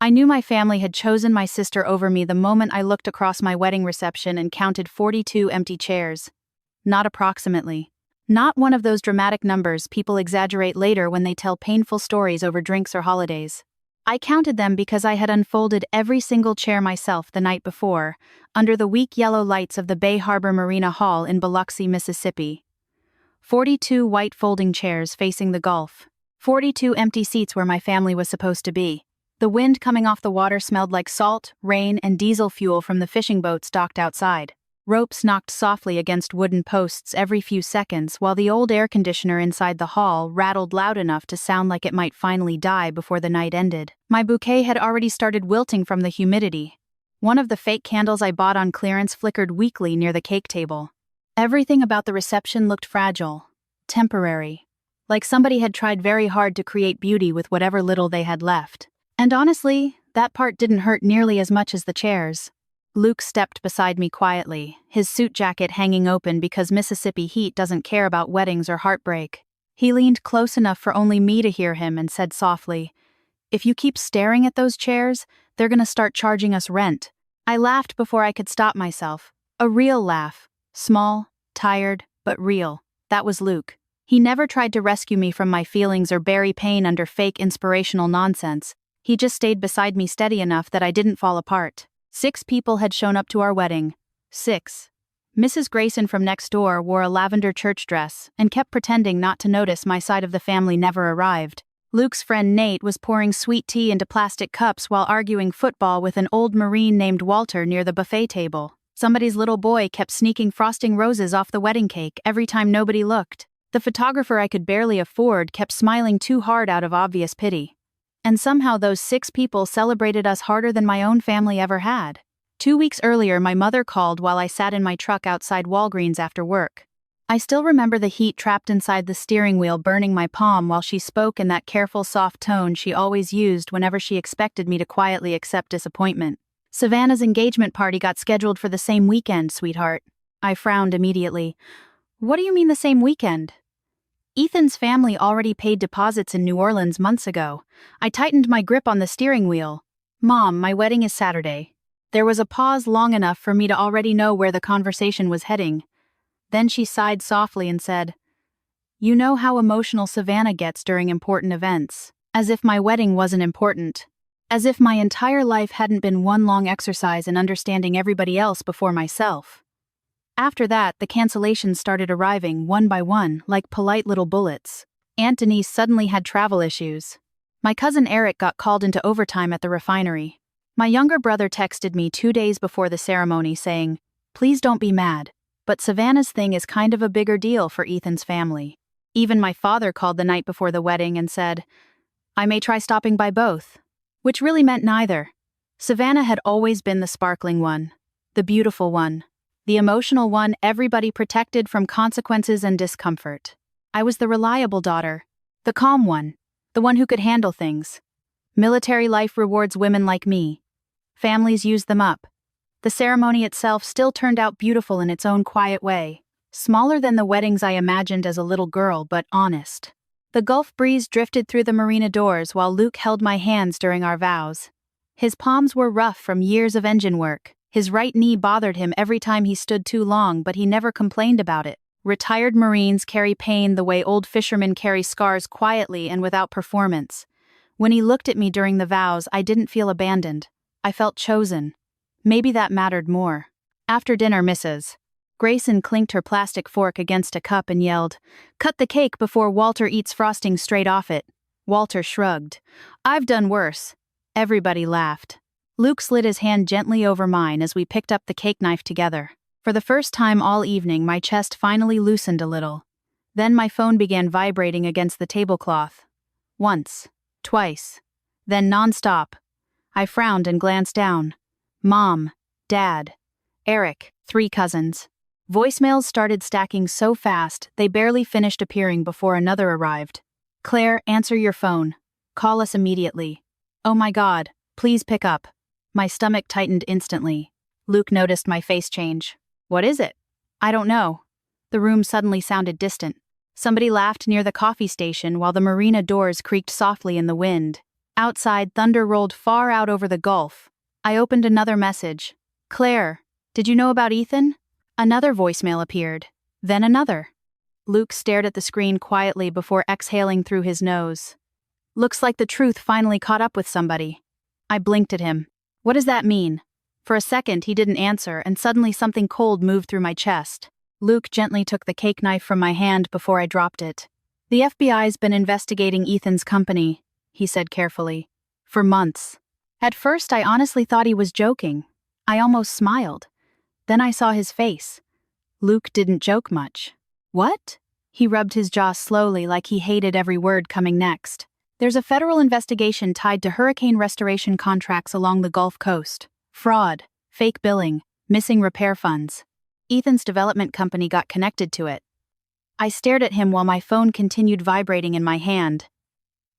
I knew my family had chosen my sister over me the moment I looked across my wedding reception and counted 42 empty chairs. Not approximately. Not one of those dramatic numbers people exaggerate later when they tell painful stories over drinks or holidays. I counted them because I had unfolded every single chair myself the night before, under the weak yellow lights of the Bay Harbor Marina Hall in Biloxi, Mississippi. 42 white folding chairs facing the Gulf. 42 empty seats where my family was supposed to be. The wind coming off the water smelled like salt, rain, and diesel fuel from the fishing boats docked outside. Ropes knocked softly against wooden posts every few seconds while the old air conditioner inside the hall rattled loud enough to sound like it might finally die before the night ended. My bouquet had already started wilting from the humidity. One of the fake candles I bought on clearance flickered weakly near the cake table. Everything about the reception looked fragile, temporary, like somebody had tried very hard to create beauty with whatever little they had left. And honestly, that part didn't hurt nearly as much as the chairs. Luke stepped beside me quietly, his suit jacket hanging open because Mississippi heat doesn't care about weddings or heartbreak. He leaned close enough for only me to hear him and said softly, "If you keep staring at those chairs, they're gonna start charging us rent." I laughed before I could stop myself. A real laugh. Small, tired, but real. That was Luke. He never tried to rescue me from my feelings or bury pain under fake inspirational nonsense. He just stayed beside me steady enough that I didn't fall apart. 6 people had shown up to our wedding. 6. Mrs. Grayson from next door wore a lavender church dress and kept pretending not to notice my side of the family never arrived. Luke's friend Nate was pouring sweet tea into plastic cups while arguing football with an old Marine named Walter near the buffet table. Somebody's little boy kept sneaking frosting roses off the wedding cake every time nobody looked. The photographer I could barely afford kept smiling too hard out of obvious pity. And somehow those 6 people celebrated us harder than my own family ever had. 2 weeks earlier, my mother called while I sat in my truck outside Walgreens after work. I still remember the heat trapped inside the steering wheel burning my palm while she spoke in that careful, soft tone she always used whenever she expected me to quietly accept disappointment. "Savannah's engagement party got scheduled for the same weekend, sweetheart." I frowned immediately. "What do you mean the same weekend?" "Ethan's family already paid deposits in New Orleans months ago." I tightened my grip on the steering wheel. "Mom, my wedding is Saturday." There was a pause long enough for me to already know where the conversation was heading. Then she sighed softly and said, "You know how emotional Savannah gets during important events. As if my wedding wasn't important. As if my entire life hadn't been one long exercise in understanding everybody else before myself." After that, the cancellations started arriving one by one, like polite little bullets. Aunt Denise suddenly had travel issues. My cousin Eric got called into overtime at the refinery. My younger brother texted me 2 days before the ceremony saying, "Please don't be mad, but Savannah's thing is kind of a bigger deal for Ethan's family." Even my father called the night before the wedding and said, "I may try stopping by both." Which really meant neither. Savannah had always been the sparkling one, the beautiful one, the emotional one everybody protected from consequences and discomfort. I was the reliable daughter, the calm one, the one who could handle things. Military life rewards women like me. Families use them up. The ceremony itself still turned out beautiful in its own quiet way, smaller than the weddings I imagined as a little girl, but honest. The Gulf breeze drifted through the marina doors while Luke held my hands during our vows. His palms were rough from years of engine work. His right knee bothered him every time he stood too long, but he never complained about it. Retired Marines carry pain the way old fishermen carry scars, quietly and without performance. When he looked at me during the vows, I didn't feel abandoned. I felt chosen. Maybe that mattered more. After dinner, Mrs. Grayson clinked her plastic fork against a cup and yelled, "Cut the cake before Walter eats frosting straight off it." Walter shrugged. "I've done worse." Everybody laughed. Luke slid his hand gently over mine as we picked up the cake knife together. For the first time all evening, my chest finally loosened a little. Then my phone began vibrating against the tablecloth. Once. Twice. Then nonstop. I frowned and glanced down. Mom. Dad. Eric. 3 cousins. Voicemails started stacking so fast, they barely finished appearing before another arrived. "Claire, answer your phone. Call us immediately." "Oh my God, please pick up." My stomach tightened instantly. Luke noticed my face change. "What is it?" "I don't know." The room suddenly sounded distant. Somebody laughed near the coffee station while the marina doors creaked softly in the wind. Outside, thunder rolled far out over the gulf. I opened another message. Claire, did you know about Ethan? Another voicemail appeared. Then another. Luke stared at the screen quietly before exhaling through his nose. Looks like the truth finally caught up with somebody. I blinked at him. What does that mean? For a second, he didn't answer, and suddenly something cold moved through my chest. Luke gently took the cake knife from my hand before I dropped it. The FBI's been investigating Ethan's company, he said carefully, for months. At first, I honestly thought he was joking. I almost smiled. Then I saw his face. Luke didn't joke much. What? He rubbed his jaw slowly like he hated every word coming next. There's a federal investigation tied to hurricane restoration contracts along the Gulf Coast. Fraud, fake billing, missing repair funds. Ethan's development company got connected to it. I stared at him while my phone continued vibrating in my hand.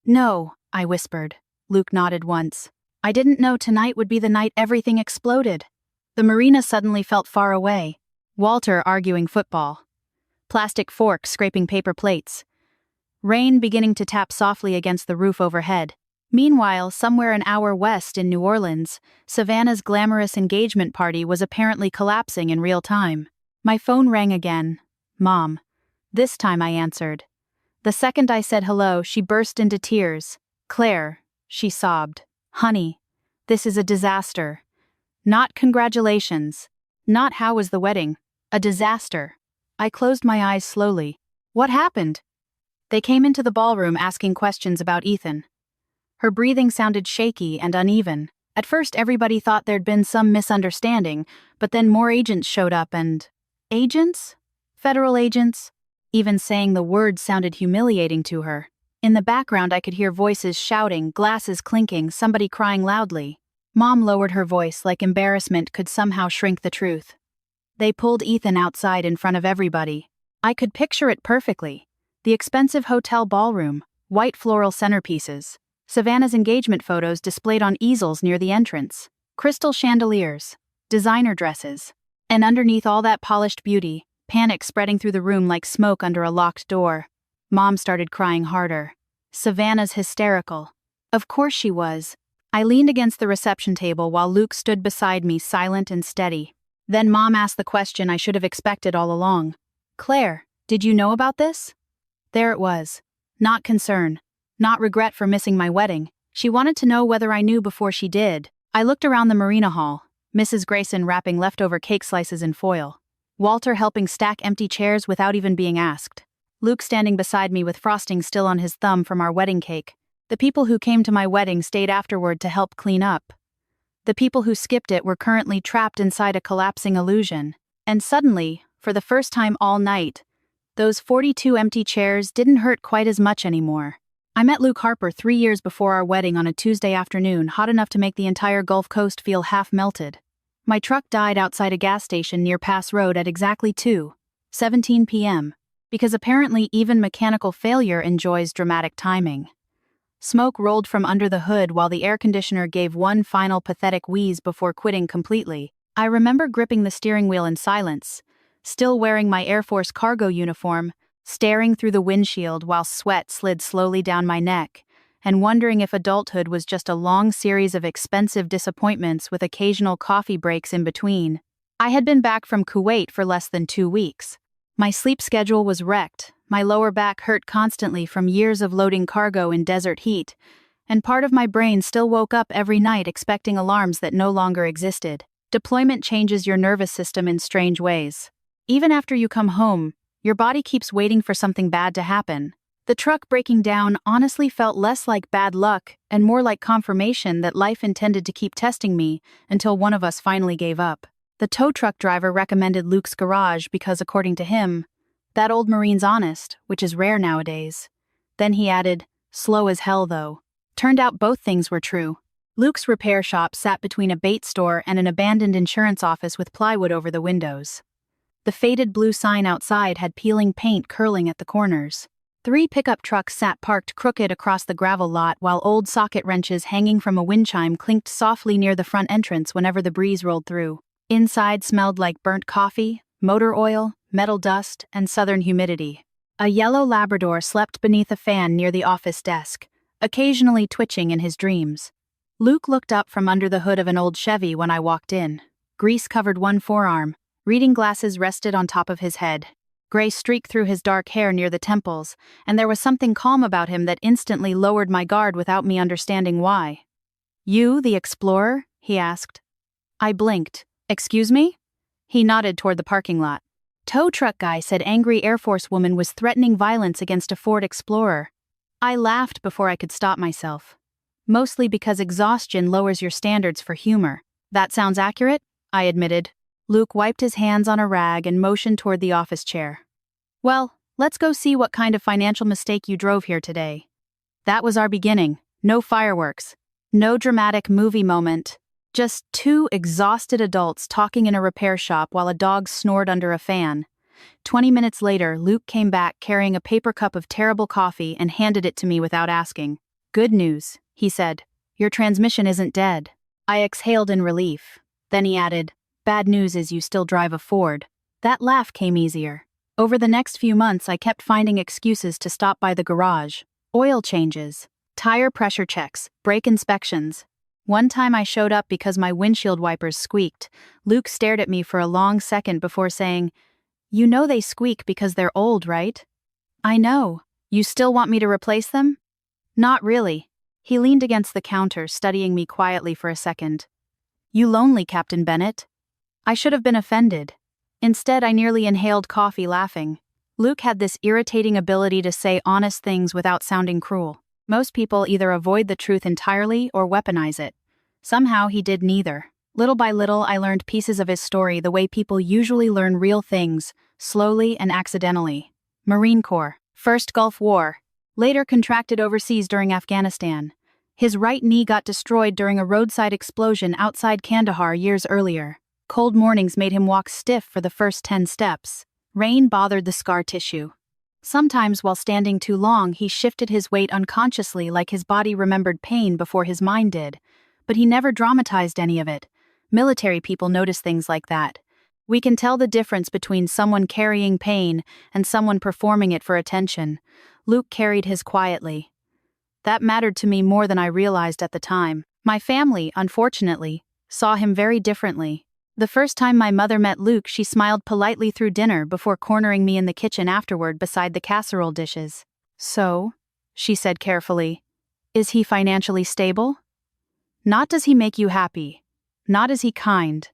No, I whispered. Luke nodded once. I didn't know tonight would be the night everything exploded. The marina suddenly felt far away. Walter arguing football. Plastic forks scraping paper plates. Rain beginning to tap softly against the roof overhead. Meanwhile, somewhere an hour west in New Orleans, Savannah's glamorous engagement party was apparently collapsing in real time. My phone rang again. Mom. This time I answered. The second I said hello, she burst into tears. Claire, she sobbed. Honey, this is a disaster. Not congratulations. Not how was the wedding. A disaster. I closed my eyes slowly. What happened? They came into the ballroom asking questions about Ethan. Her breathing sounded shaky and uneven. At first everybody thought there'd been some misunderstanding, but then more agents showed up and... Agents? Federal agents? Even saying the word sounded humiliating to her. In the background I could hear voices shouting, glasses clinking, somebody crying loudly. Mom lowered her voice like embarrassment could somehow shrink the truth. They pulled Ethan outside in front of everybody. I could picture it perfectly. The expensive hotel ballroom, white floral centerpieces, Savannah's engagement photos displayed on easels near the entrance, crystal chandeliers, designer dresses. And underneath all that polished beauty, panic spreading through the room like smoke under a locked door. Mom started crying harder. Savannah's hysterical. Of course she was. I leaned against the reception table while Luke stood beside me, silent and steady. Then Mom asked the question I should have expected all along. Claire, did you know about this? There it was. Not concern. Not regret for missing my wedding. She wanted to know whether I knew before she did. I looked around the marina hall. Mrs. Grayson wrapping leftover cake slices in foil. Walter helping stack empty chairs without even being asked. Luke standing beside me with frosting still on his thumb from our wedding cake. The people who came to my wedding stayed afterward to help clean up. The people who skipped it were currently trapped inside a collapsing illusion. And suddenly, for the first time all night, those 42 empty chairs didn't hurt quite as much anymore. I met Luke Harper 3 years before our wedding on a Tuesday afternoon, hot enough to make the entire Gulf Coast feel half melted. My truck died outside a gas station near Pass Road at exactly 2:17 p.m., because apparently even mechanical failure enjoys dramatic timing. Smoke rolled from under the hood while the air conditioner gave one final pathetic wheeze before quitting completely. I remember gripping the steering wheel in silence, still wearing my Air Force cargo uniform, staring through the windshield while sweat slid slowly down my neck, and wondering if adulthood was just a long series of expensive disappointments with occasional coffee breaks in between. I had been back from Kuwait for less than 2 weeks. My sleep schedule was wrecked, my lower back hurt constantly from years of loading cargo in desert heat, and part of my brain still woke up every night expecting alarms that no longer existed. Deployment changes your nervous system in strange ways. Even after you come home, your body keeps waiting for something bad to happen. The truck breaking down honestly felt less like bad luck and more like confirmation that life intended to keep testing me until one of us finally gave up. The tow truck driver recommended Luke's garage because, according to him, that old Marine's honest, which is rare nowadays. Then he added, slow as hell though. Turned out both things were true. Luke's repair shop sat between a bait store and an abandoned insurance office with plywood over the windows. The faded blue sign outside had peeling paint curling at the corners. 3 pickup trucks sat parked crooked across the gravel lot while old socket wrenches hanging from a wind chime clinked softly near the front entrance whenever the breeze rolled through. Inside smelled like burnt coffee, motor oil, metal dust, and southern humidity. A yellow Labrador slept beneath a fan near the office desk, occasionally twitching in his dreams. Luke looked up from under the hood of an old Chevy when I walked in. Grease covered one forearm. Reading glasses rested on top of his head. Gray streaked through his dark hair near the temples, and there was something calm about him that instantly lowered my guard without me understanding why. "You, the explorer?" he asked. I blinked. "Excuse me?" He nodded toward the parking lot. "Tow truck guy said angry Air Force woman was threatening violence against a Ford Explorer." I laughed before I could stop myself. "Mostly because exhaustion lowers your standards for humor. That sounds accurate," I admitted. Luke wiped his hands on a rag and motioned toward the office chair. "Well, let's go see what kind of financial mistake you drove here today." That was our beginning. No fireworks. No dramatic movie moment. Just two exhausted adults talking in a repair shop while a dog snored under a fan. 20 minutes later, Luke came back carrying a paper cup of terrible coffee and handed it to me without asking. "Good news," he said. "Your transmission isn't dead." I exhaled in relief. Then he added, "Bad news is you still drive a Ford." That laugh came easier. Over the next few months, I kept finding excuses to stop by the garage. Oil changes, tire pressure checks, brake inspections. One time I showed up because my windshield wipers squeaked. Luke stared at me for a long second before saying, "You know they squeak because they're old, right?" "I know. You still want me to replace them?" "Not really." He leaned against the counter, studying me quietly for a second. "You lonely, Captain Bennett?" I should have been offended. Instead, I nearly inhaled coffee laughing. Luke had this irritating ability to say honest things without sounding cruel. Most people either avoid the truth entirely or weaponize it. Somehow he did neither. Little by little, I learned pieces of his story the way people usually learn real things, slowly and accidentally. Marine Corps, First Gulf War, later contracted overseas during Afghanistan. His right knee got destroyed during a roadside explosion outside Kandahar years earlier. Cold mornings made him walk stiff for the first 10 steps. Rain bothered the scar tissue. Sometimes while standing too long, he shifted his weight unconsciously like his body remembered pain before his mind did. But he never dramatized any of it. Military people notice things like that. We can tell the difference between someone carrying pain and someone performing it for attention. Luke carried his quietly. That mattered to me more than I realized at the time. My family, unfortunately, saw him very differently. The first time my mother met Luke, she smiled politely through dinner before cornering me in the kitchen afterward beside the casserole dishes. "So," she said carefully, "is he financially stable?" "Not does he make you happy. Not is he kind.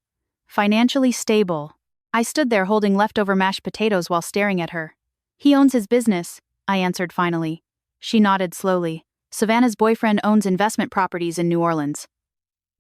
Financially stable." I stood there holding leftover mashed potatoes while staring at her. "He owns his business," I answered finally. She nodded slowly. "Savannah's boyfriend owns investment properties in New Orleans."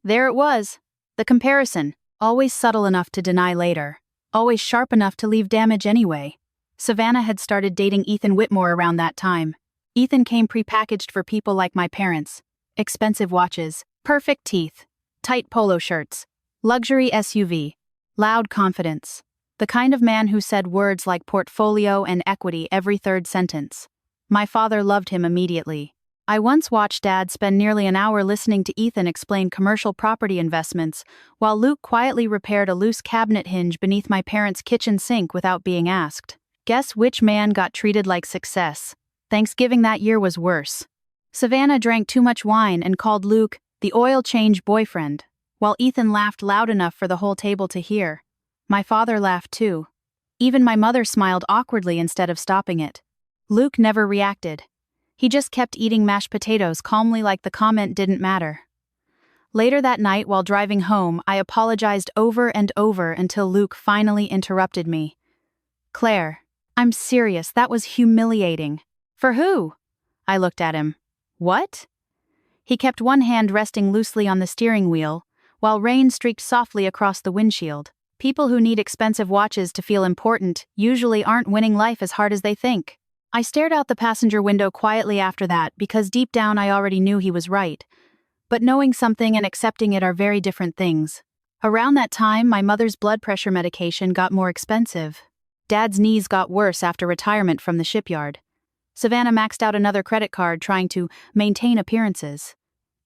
There it was. The comparison. Always subtle enough to deny later. Always sharp enough to leave damage anyway. Savannah had started dating Ethan Whitmore around that time. Ethan came prepackaged for people like my parents. Expensive watches, perfect teeth, tight polo shirts, luxury SUV, loud confidence. The kind of man who said words like portfolio and equity every third sentence. My father loved him immediately. I once watched Dad spend nearly an hour listening to Ethan explain commercial property investments, while Luke quietly repaired a loose cabinet hinge beneath my parents' kitchen sink without being asked. Guess which man got treated like success? Thanksgiving that year was worse. Savannah drank too much wine and called Luke the oil change boyfriend, while Ethan laughed loud enough for the whole table to hear. My father laughed too. Even my mother smiled awkwardly instead of stopping it. Luke never reacted. He just kept eating mashed potatoes calmly like the comment didn't matter. Later that night while driving home, I apologized over and over until Luke finally interrupted me. "Claire, I'm serious, that was humiliating." "For who?" I looked at him. "What?" He kept one hand resting loosely on the steering wheel, while rain streaked softly across the windshield. People who need expensive watches to feel important usually aren't winning life as hard as they think. I stared out the passenger window quietly after that because deep down I already knew he was right. But knowing something and accepting it are very different things. Around that time, my mother's blood pressure medication got more expensive. Dad's knees got worse after retirement from the shipyard. Savannah maxed out another credit card trying to maintain appearances.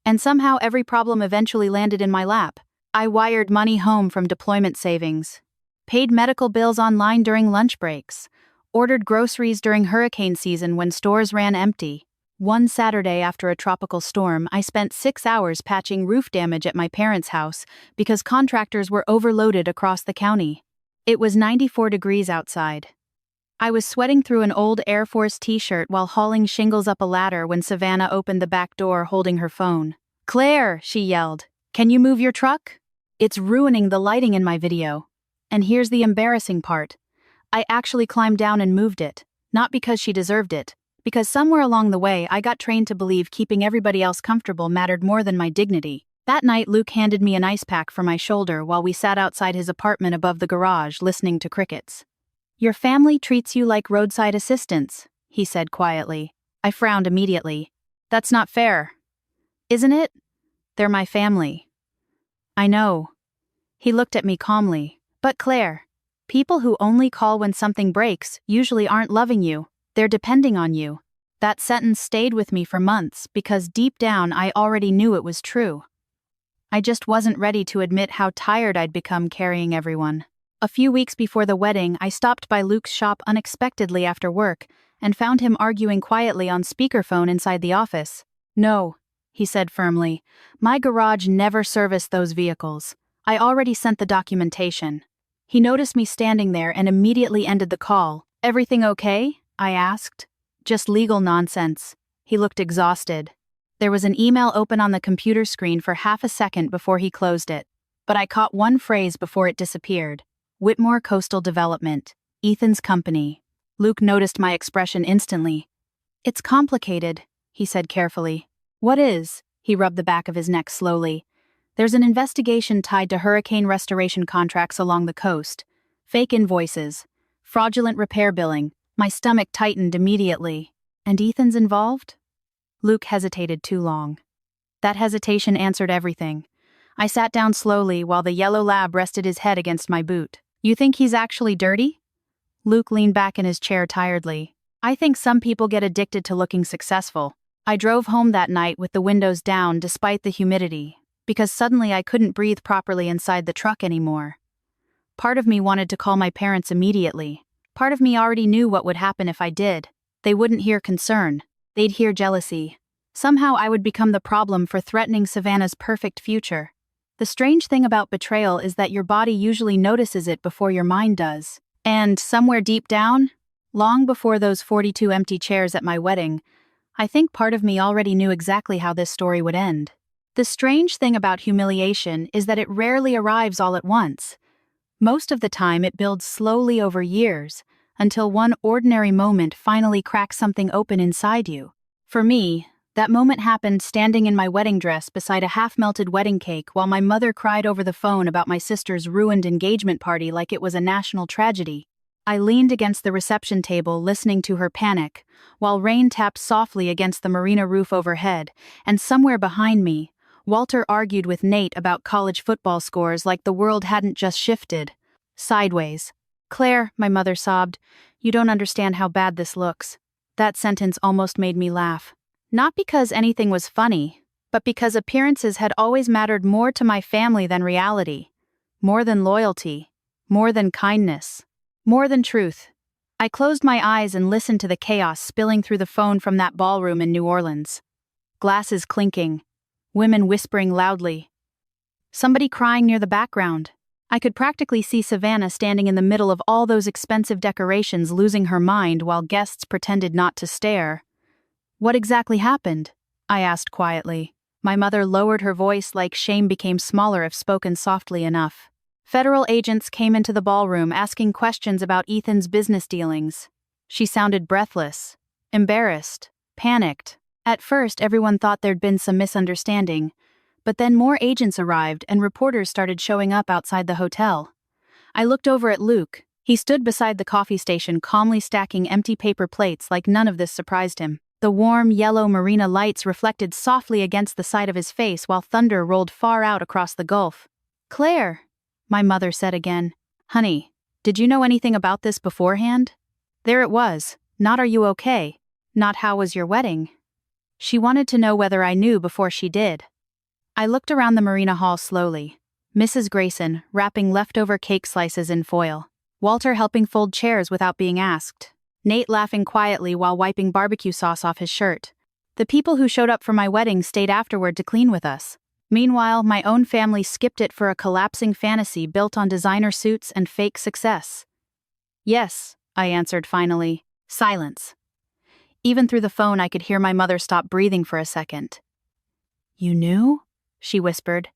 And somehow every problem eventually landed in my lap. I wired money home from deployment savings. Paid medical bills online during lunch breaks. Ordered groceries during hurricane season when stores ran empty. One Saturday after a tropical storm, I spent 6 hours patching roof damage at my parents' house because contractors were overloaded across the county. It was 94 degrees outside. I was sweating through an old Air Force t-shirt while hauling shingles up a ladder when Savannah opened the back door holding her phone. "Claire," she yelled, "can you move your truck? It's ruining the lighting in my video." And here's the embarrassing part. I actually climbed down and moved it, not because she deserved it, because somewhere along the way I got trained to believe keeping everybody else comfortable mattered more than my dignity. That night Luke handed me an ice pack for my shoulder while we sat outside his apartment above the garage listening to crickets. "Your family treats you like roadside assistants," he said quietly. I frowned immediately. "That's not fair." "Isn't it? They're my family." "I know." He looked at me calmly. "But Claire, people who only call when something breaks usually aren't loving you. They're depending on you." That sentence stayed with me for months because deep down I already knew it was true. I just wasn't ready to admit how tired I'd become carrying everyone. A few weeks before the wedding, I stopped by Luke's shop unexpectedly after work and found him arguing quietly on speakerphone inside the office. "No," he said firmly. "My garage never serviced those vehicles. I already sent the documentation." He noticed me standing there and immediately ended the call. "Everything okay?" I asked. "Just legal nonsense." He looked exhausted. There was an email open on the computer screen for half a second before he closed it, but I caught one phrase before it disappeared. "Whitmore Coastal Development, Ethan's company." Luke noticed my expression instantly. "It's complicated," he said carefully. "What is?" He rubbed the back of his neck slowly. "There's an investigation tied to hurricane restoration contracts along the coast. Fake invoices. Fraudulent repair billing." My stomach tightened immediately. "And Ethan's involved?" Luke hesitated too long. That hesitation answered everything. I sat down slowly while the yellow lab rested his head against my boot. "You think he's actually dirty?" Luke leaned back in his chair tiredly. "I think some people get addicted to looking successful." I drove home that night with the windows down despite the humidity, because suddenly I couldn't breathe properly inside the truck anymore. Part of me wanted to call my parents immediately. Part of me already knew what would happen if I did. They wouldn't hear concern. They'd hear jealousy. Somehow I would become the problem for threatening Savannah's perfect future. The strange thing about betrayal is that your body usually notices it before your mind does. And somewhere deep down, long before those 42 empty chairs at my wedding, I think part of me already knew exactly how this story would end. The strange thing about humiliation is that it rarely arrives all at once. Most of the time it builds slowly over years, until one ordinary moment finally cracks something open inside you. For me, that moment happened standing in my wedding dress beside a half-melted wedding cake while my mother cried over the phone about my sister's ruined engagement party like it was a national tragedy. I leaned against the reception table listening to her panic, while rain tapped softly against the marina roof overhead, and somewhere behind me, Walter argued with Nate about college football scores like the world hadn't just shifted. Sideways. "Claire," my mother sobbed, "you don't understand how bad this looks." That sentence almost made me laugh. Not because anything was funny, but because appearances had always mattered more to my family than reality. More than loyalty. More than kindness. More than truth. I closed my eyes and listened to the chaos spilling through the phone from that ballroom in New Orleans. Glasses clinking. Women whispering loudly. Somebody crying near the background. I could practically see Savannah standing in the middle of all those expensive decorations losing her mind while guests pretended not to stare. "What exactly happened?" I asked quietly. My mother lowered her voice like shame became smaller if spoken softly enough. "Federal agents came into the ballroom asking questions about Ethan's business dealings." She sounded breathless, embarrassed, panicked. At first, everyone thought there'd been some misunderstanding, but then more agents arrived and reporters started showing up outside the hotel. I looked over at Luke. He stood beside the coffee station calmly stacking empty paper plates like none of this surprised him. The warm, yellow marina lights reflected softly against the side of his face while thunder rolled far out across the Gulf. "Claire," my mother said again. "Honey, did you know anything about this beforehand?" There it was. Not "Are you okay?" Not "How was your wedding?" She wanted to know whether I knew before she did. I looked around the marina hall slowly. Mrs. Grayson, wrapping leftover cake slices in foil. Walter helping fold chairs without being asked. Nate laughing quietly while wiping barbecue sauce off his shirt. The people who showed up for my wedding stayed afterward to clean with us. Meanwhile, my own family skipped it for a collapsing fantasy built on designer suits and fake success. Yes, I answered finally. Silence. Even through the phone, I could hear my mother stop breathing for a second. You knew? She whispered.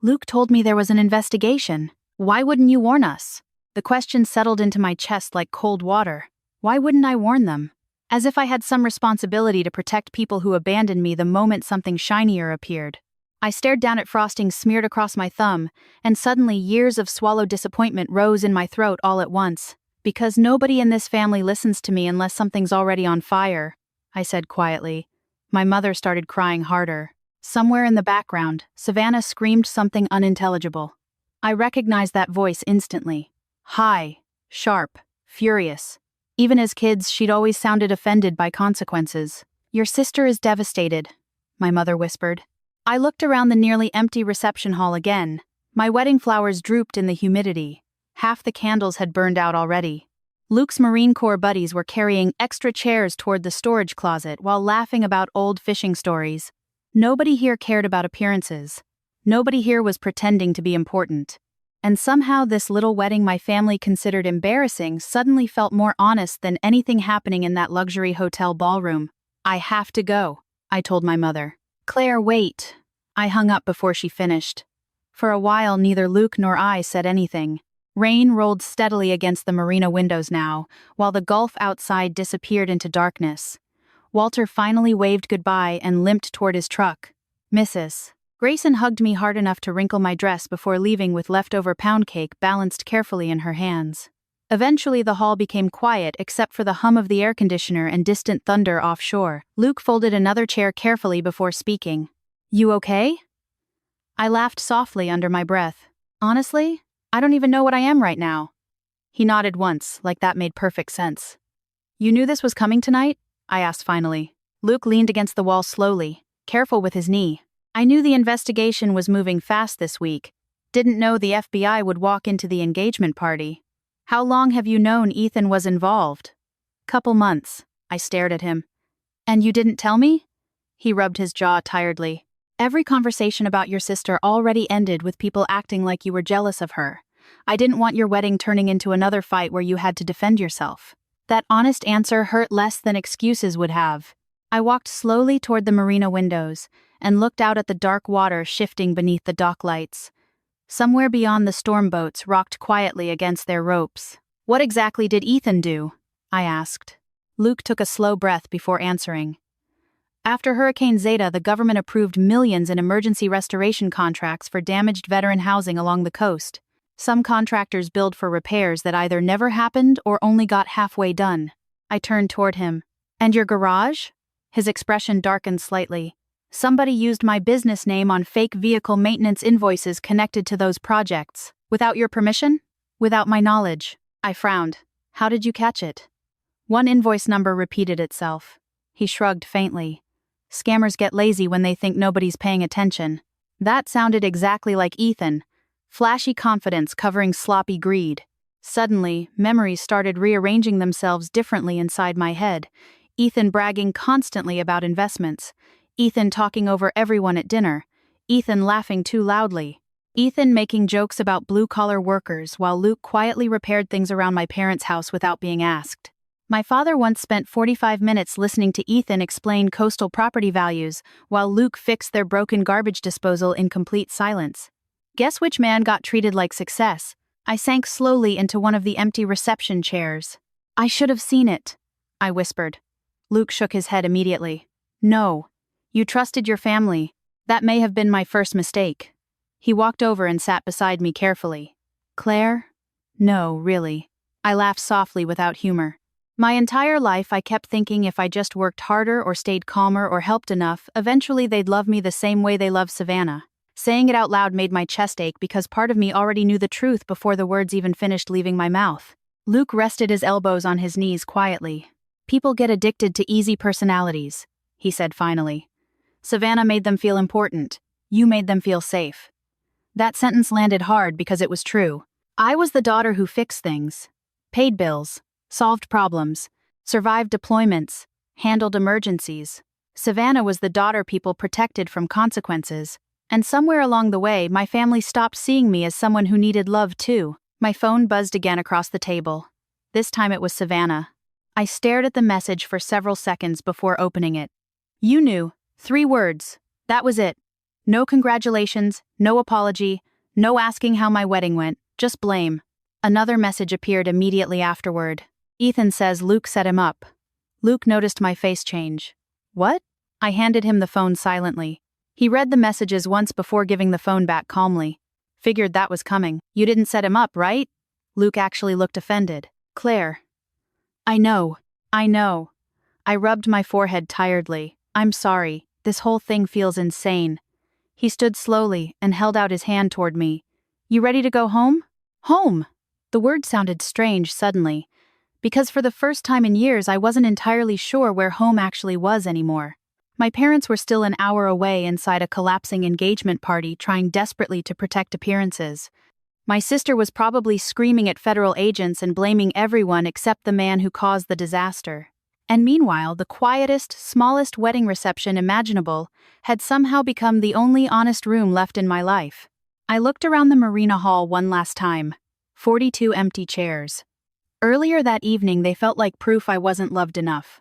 Luke told me there was an investigation. Why wouldn't you warn us? The question settled into my chest like cold water. Why wouldn't I warn them? As if I had some responsibility to protect people who abandoned me the moment something shinier appeared. I stared down at frosting smeared across my thumb, and suddenly years of swallowed disappointment rose in my throat all at once. Because nobody in this family listens to me unless something's already on fire, I said quietly. My mother started crying harder. Somewhere in the background, Savannah screamed something unintelligible. I recognized that voice instantly. High, sharp, furious. Even as kids, she'd always sounded offended by consequences. Your sister is devastated, my mother whispered. I looked around the nearly empty reception hall again. My wedding flowers drooped in the humidity. Half the candles had burned out already. Luke's Marine Corps buddies were carrying extra chairs toward the storage closet while laughing about old fishing stories. Nobody here cared about appearances. Nobody here was pretending to be important. And somehow this little wedding my family considered embarrassing suddenly felt more honest than anything happening in that luxury hotel ballroom. I have to go, I told my mother. Claire, wait. I hung up before she finished. For a while, neither Luke nor I said anything. Rain rolled steadily against the marina windows now, while the gulf outside disappeared into darkness. Walter finally waved goodbye and limped toward his truck. Mrs. Grayson hugged me hard enough to wrinkle my dress before leaving with leftover pound cake balanced carefully in her hands. Eventually the hall became quiet except for the hum of the air conditioner and distant thunder offshore. Luke folded another chair carefully before speaking. You okay? I laughed softly under my breath. Honestly, I don't even know what I am right now. He nodded once, like that made perfect sense. You knew this was coming tonight? I asked finally. Luke leaned against the wall slowly, careful with his knee. I knew the investigation was moving fast this week. Didn't know the FBI would walk into the engagement party. How long have you known Ethan was involved? Couple months. I stared at him. And you didn't tell me? He rubbed his jaw tiredly. Every conversation about your sister already ended with people acting like you were jealous of her. I didn't want your wedding turning into another fight where you had to defend yourself. That honest answer hurt less than excuses would have. I walked slowly toward the marina windows and looked out at the dark water shifting beneath the dock lights. Somewhere beyond the storm boats rocked quietly against their ropes. What exactly did Ethan do? I asked. Luke took a slow breath before answering. After Hurricane Zeta, the government approved millions in emergency restoration contracts for damaged veteran housing along the coast. Some contractors billed for repairs that either never happened or only got halfway done. I turned toward him. And your garage? His expression darkened slightly. Somebody used my business name on fake vehicle maintenance invoices connected to those projects. Without your permission? Without my knowledge. I frowned. How did you catch it? One invoice number repeated itself. He shrugged faintly. Scammers get lazy when they think nobody's paying attention. That sounded exactly like Ethan. Flashy confidence covering sloppy greed. Suddenly, memories started rearranging themselves differently inside my head. Ethan bragging constantly about investments. Ethan talking over everyone at dinner. Ethan laughing too loudly. Ethan making jokes about blue-collar workers while Luke quietly repaired things around my parents' house without being asked. My father once spent 45 minutes listening to Ethan explain coastal property values while Luke fixed their broken garbage disposal in complete silence. Guess which man got treated like success? I sank slowly into one of the empty reception chairs. I should have seen it, I whispered. Luke shook his head immediately. No. You trusted your family. That may have been my first mistake. He walked over and sat beside me carefully. Claire? No, really. I laughed softly without humor. My entire life I kept thinking if I just worked harder or stayed calmer or helped enough, eventually they'd love me the same way they love Savannah. Saying it out loud made my chest ache because part of me already knew the truth before the words even finished leaving my mouth. Luke rested his elbows on his knees quietly. People get addicted to easy personalities, he said finally. Savannah made them feel important. You made them feel safe. That sentence landed hard because it was true. I was the daughter who fixed things. Paid bills. Solved problems. Survived deployments. Handled emergencies. Savannah was the daughter people protected from consequences. And somewhere along the way, my family stopped seeing me as someone who needed love too. My phone buzzed again across the table. This time it was Savannah. I stared at the message for several seconds before opening it. You knew. 3 words. That was it. No congratulations, no apology, no asking how my wedding went, just blame. Another message appeared immediately afterward. Ethan says Luke set him up. Luke noticed my face change. What? I handed him the phone silently. He read the messages once before giving the phone back calmly. Figured that was coming. You didn't set him up, right? Luke actually looked offended. Claire. I know. I rubbed my forehead tiredly. I'm sorry. This whole thing feels insane. He stood slowly and held out his hand toward me. You ready to go home? Home! The word sounded strange suddenly, because for the first time in years I wasn't entirely sure where home actually was anymore. My parents were still an hour away inside a collapsing engagement party trying desperately to protect appearances. My sister was probably screaming at federal agents and blaming everyone except the man who caused the disaster. And meanwhile, the quietest, smallest wedding reception imaginable had somehow become the only honest room left in my life. I looked around the marina hall one last time. 42 empty chairs. Earlier that evening they felt like proof I wasn't loved enough.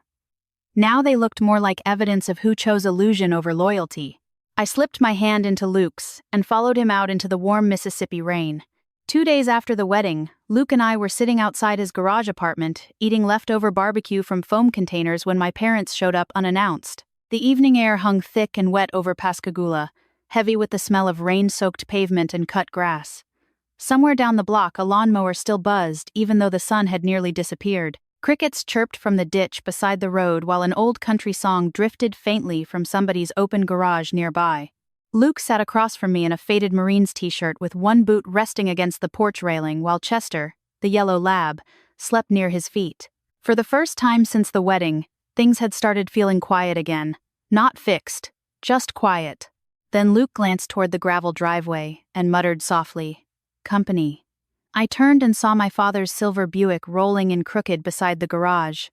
Now they looked more like evidence of who chose illusion over loyalty. I slipped my hand into Luke's and followed him out into the warm Mississippi rain. 2 days after the wedding, Luke and I were sitting outside his garage apartment, eating leftover barbecue from foam containers when my parents showed up unannounced. The evening air hung thick and wet over Pascagoula, heavy with the smell of rain-soaked pavement and cut grass. Somewhere down the block, a lawnmower still buzzed, even though the sun had nearly disappeared. Crickets chirped from the ditch beside the road while an old country song drifted faintly from somebody's open garage nearby. Luke sat across from me in a faded Marines t-shirt with one boot resting against the porch railing while Chester, the yellow lab, slept near his feet. For the first time since the wedding, things had started feeling quiet again. Not fixed, just quiet. Then Luke glanced toward the gravel driveway and muttered softly, "Company." I turned and saw my father's silver Buick rolling in crooked beside the garage.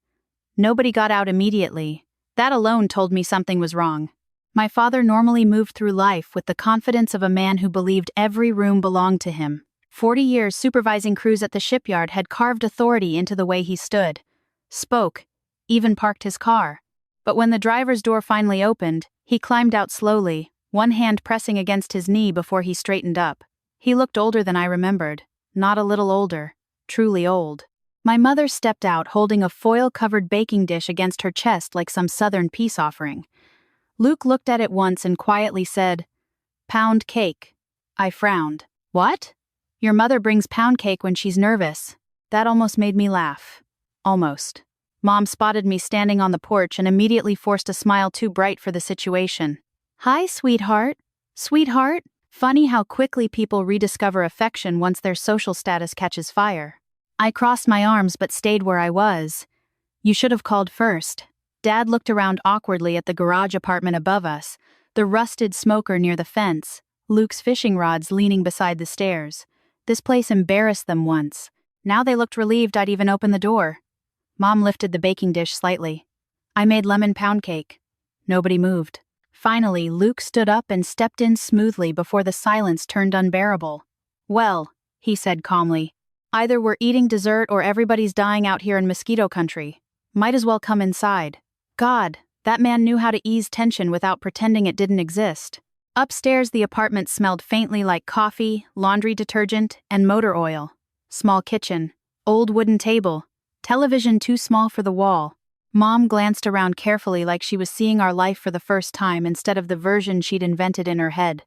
Nobody got out immediately. That alone told me something was wrong. My father normally moved through life with the confidence of a man who believed every room belonged to him. 40 years supervising crews at the shipyard had carved authority into the way he stood, spoke, even parked his car. But when the driver's door finally opened, he climbed out slowly, one hand pressing against his knee before he straightened up. He looked older than I remembered. Not a little older, truly old. My mother stepped out holding a foil-covered baking dish against her chest like some southern peace offering. Luke looked at it once and quietly said, "Pound cake." I frowned. "What?" "Your mother brings pound cake when she's nervous." That almost made me laugh. Almost. Mom spotted me standing on the porch and immediately forced a smile too bright for the situation. "Hi, sweetheart." "Sweetheart?" Funny how quickly people rediscover affection once their social status catches fire. I crossed my arms but stayed where I was. "You should have called first." Dad looked around awkwardly at the garage apartment above us, the rusted smoker near the fence, Luke's fishing rods leaning beside the stairs. This place embarrassed them once. Now they looked relieved I'd even opened the door. Mom lifted the baking dish slightly. I made lemon pound cake. Nobody moved. Finally, Luke stood up and stepped in smoothly before the silence turned unbearable. "Well," he said calmly, "either we're eating dessert or everybody's dying out here in mosquito country. Might as well come inside." God, that man knew how to ease tension without pretending it didn't exist. Upstairs, the apartment smelled faintly like coffee, laundry detergent, and motor oil. Small kitchen, old wooden table, television too small for the wall. Mom glanced around carefully like she was seeing our life for the first time instead of the version she'd invented in her head.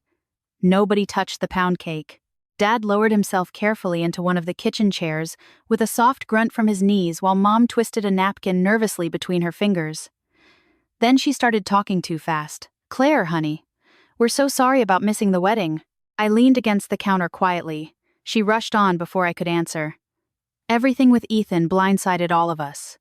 Nobody touched the pound cake. Dad lowered himself carefully into one of the kitchen chairs with a soft grunt from his knees while Mom twisted a napkin nervously between her fingers. Then she started talking too fast. "Claire, honey, we're so sorry about missing the wedding." I leaned against the counter quietly. She rushed on before I could answer. "Everything with Ethan blindsided all of us."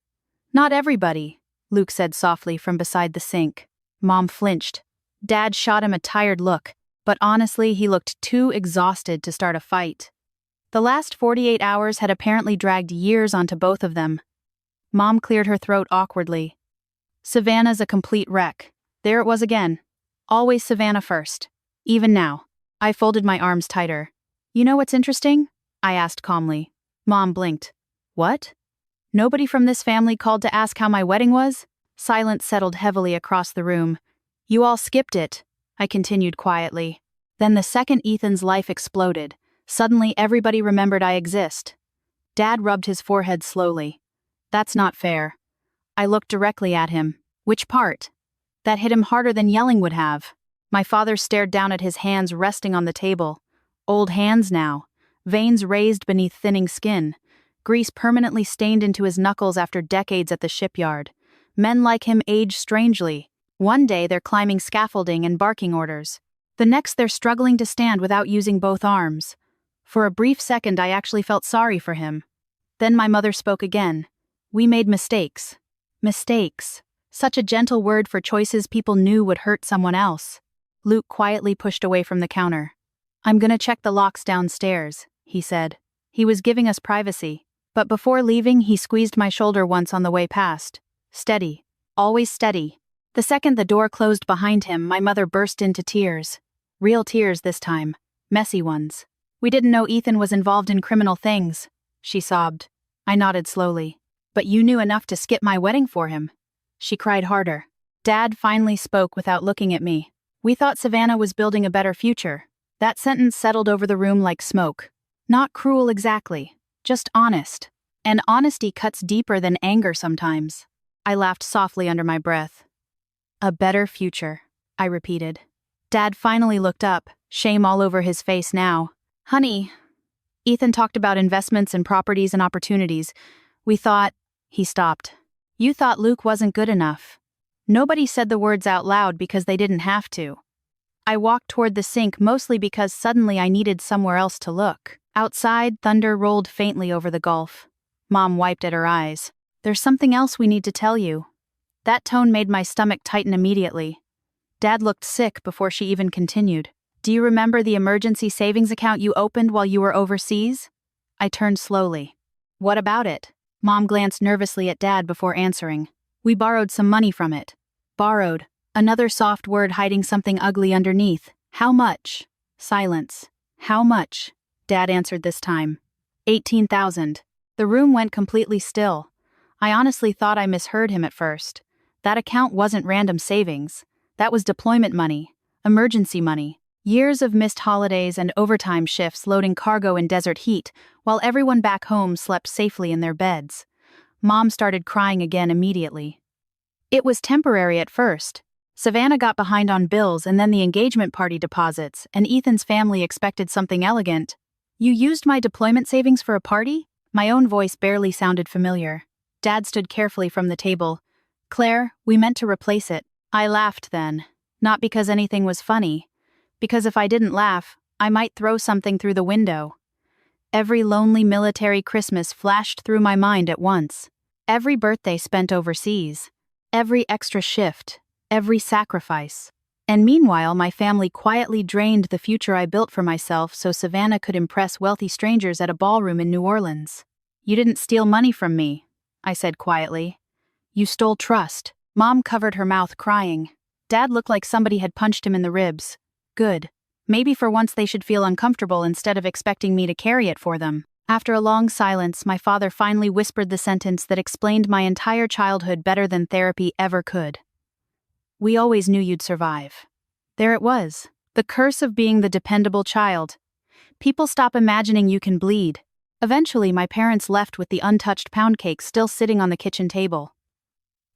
"Not everybody," Luke said softly from beside the sink. Mom flinched. Dad shot him a tired look, but honestly he looked too exhausted to start a fight. The last 48 hours had apparently dragged years onto both of them. Mom cleared her throat awkwardly. "Savannah's a complete wreck. There it was again. Always Savannah first. Even now. I folded my arms tighter. You know what's interesting? I asked calmly. Mom blinked. What? Nobody from this family called to ask how my wedding was? Silence settled heavily across the room. You all skipped it, I continued quietly. Then the second Ethan's life exploded. Suddenly everybody remembered I exist. Dad rubbed his forehead slowly. That's not fair. I looked directly at him. Which part? That hit him harder than yelling would have. My father stared down at his hands resting on the table. Old hands now. Veins raised beneath thinning skin. Grease permanently stained into his knuckles after decades at the shipyard. Men like him age strangely. One day they're climbing scaffolding and barking orders. The next they're struggling to stand without using both arms. For a brief second I actually felt sorry for him. Then my mother spoke again. We made mistakes. Mistakes. Such a gentle word for choices people knew would hurt someone else. Luke quietly pushed away from the counter. I'm gonna check the locks downstairs, he said. He was giving us privacy. But before leaving, he squeezed my shoulder once on the way past. Steady. Always steady. The second the door closed behind him, my mother burst into tears. Real tears this time. Messy ones. We didn't know Ethan was involved in criminal things, she sobbed. I nodded slowly. But you knew enough to skip my wedding for him. She cried harder. Dad finally spoke without looking at me. We thought Savannah was building a better future. That sentence settled over the room like smoke. Not cruel exactly, just honest. And honesty cuts deeper than anger sometimes. I laughed softly under my breath. A better future, I repeated. Dad finally looked up, shame all over his face now. Honey, Ethan talked about investments and properties and opportunities. We thought, he stopped. You thought Luke wasn't good enough. Nobody said the words out loud because they didn't have to. I walked toward the sink mostly because suddenly I needed somewhere else to look. Outside, thunder rolled faintly over the Gulf. Mom wiped at her eyes. There's something else we need to tell you. That tone made my stomach tighten immediately. Dad looked sick before she even continued. Do you remember the emergency savings account you opened while you were overseas? I turned slowly. What about it? Mom glanced nervously at Dad before answering. We borrowed some money from it. Borrowed. Another soft word hiding something ugly underneath. How much? Silence. How much? Dad answered this time. 18,000. The room went completely still. I honestly thought I misheard him at first. That account wasn't random savings. That was deployment money. Emergency money. Years of missed holidays and overtime shifts loading cargo in desert heat, while everyone back home slept safely in their beds. Mom started crying again immediately. It was temporary at first. Savannah got behind on bills and then the engagement party deposits, and Ethan's family expected something elegant. You used my deployment savings for a party? My own voice barely sounded familiar. Dad stood carefully from the table. Claire, we meant to replace it. I laughed then. Not because anything was funny. Because if I didn't laugh, I might throw something through the window. Every lonely military Christmas flashed through my mind at once. Every birthday spent overseas. Every extra shift. Every sacrifice. And meanwhile, my family quietly drained the future I built for myself so Savannah could impress wealthy strangers at a ballroom in New Orleans. You didn't steal money from me, I said quietly. You stole trust. Mom covered her mouth, crying. Dad looked like somebody had punched him in the ribs. Good. Maybe for once they should feel uncomfortable instead of expecting me to carry it for them. After a long silence, my father finally whispered the sentence that explained my entire childhood better than therapy ever could. We always knew you'd survive. There it was. The curse of being the dependable child. People stop imagining you can bleed. Eventually, my parents left with the untouched pound cake still sitting on the kitchen table.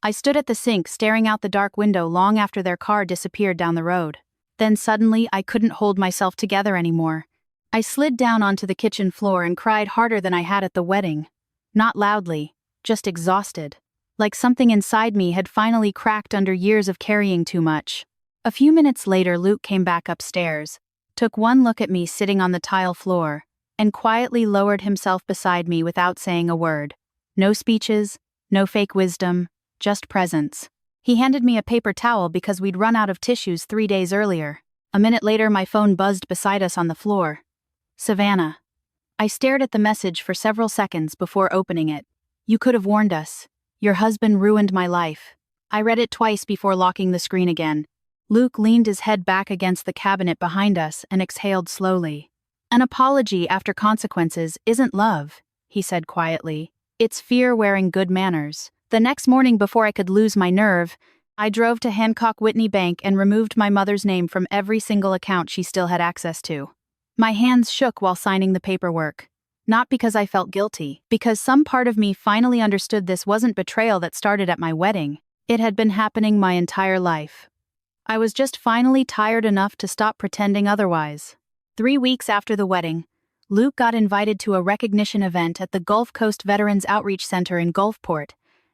I stood at the sink staring out the dark window long after their car disappeared down the road. Then suddenly, I couldn't hold myself together anymore. I slid down onto the kitchen floor and cried harder than I had at the wedding. Not loudly, just exhausted. Like something inside me had finally cracked under years of carrying too much. A few minutes later, Luke came back upstairs, took one look at me sitting on the tile floor, and quietly lowered himself beside me without saying a word. No speeches, no fake wisdom, just presence. He handed me a paper towel because we'd run out of tissues 3 days earlier. A minute later, my phone buzzed beside us on the floor. Savannah. I stared at the message for several seconds before opening it. You could have warned us. Your husband ruined my life. I read it twice before locking the screen again. Luke leaned his head back against the cabinet behind us and exhaled slowly. An apology after consequences isn't love, he said quietly. It's fear wearing good manners. The next morning, before I could lose my nerve, I drove to Hancock Whitney Bank and removed my mother's name from every single account she still had access to. My hands shook while signing the paperwork. Not because I felt guilty, because some part of me finally understood this wasn't betrayal that started at my wedding. It had been happening my entire life. I was just finally tired enough to stop pretending otherwise. 3 weeks after the wedding, Luke got invited to a recognition event at the Gulf Coast Veterans Outreach Center in Gulfport,